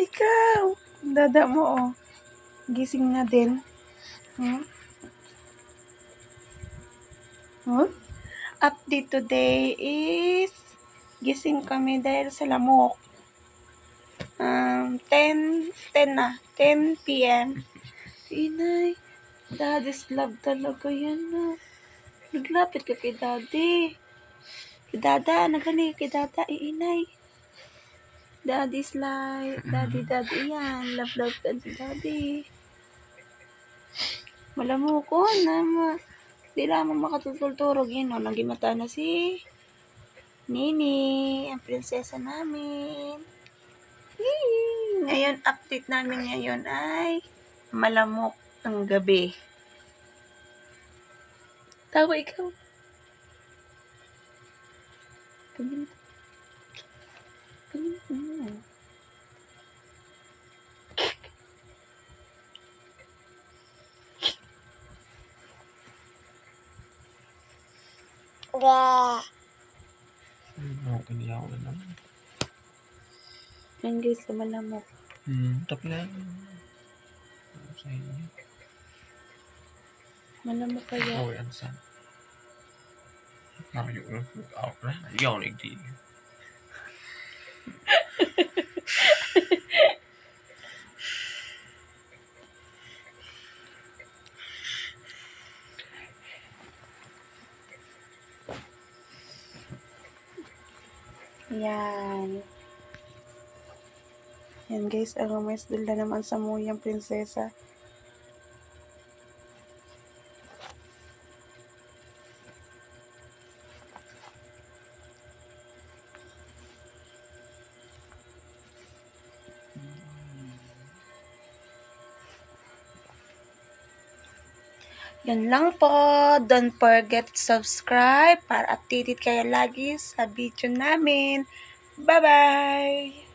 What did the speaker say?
ikaw. Dada mo, oh. Gising na din. Update today is gising kami dahil sa lamok. 10 p.m. Inay, Daddy's love talaga yan, no? Naglapit ka kay Daddy. Kay Dada, naghani kay Dada, Inay. Daddy's like, Daddy yan. Love ka si Daddy. Malamu ko na di lamang makatutulturog yun, no? Nagimata na si Nini, ang prinsesa namin. Yee! Ngayon, update namin ngayon ay malamok ang gabi. Tawa ikaw. Pagin mo. Kanya ako na naman. Yan guys, malamok. Tapi na. Sa inyo. Malamok kaya. Oh, yan sa. Ayaw out na. Ayaw na hindi. Yan. Yan guys, ang mas dula naman sa muyang prinsesa. Yan lang po. Don't forget to subscribe para updated kayo lagi sa video namin. Bye-bye!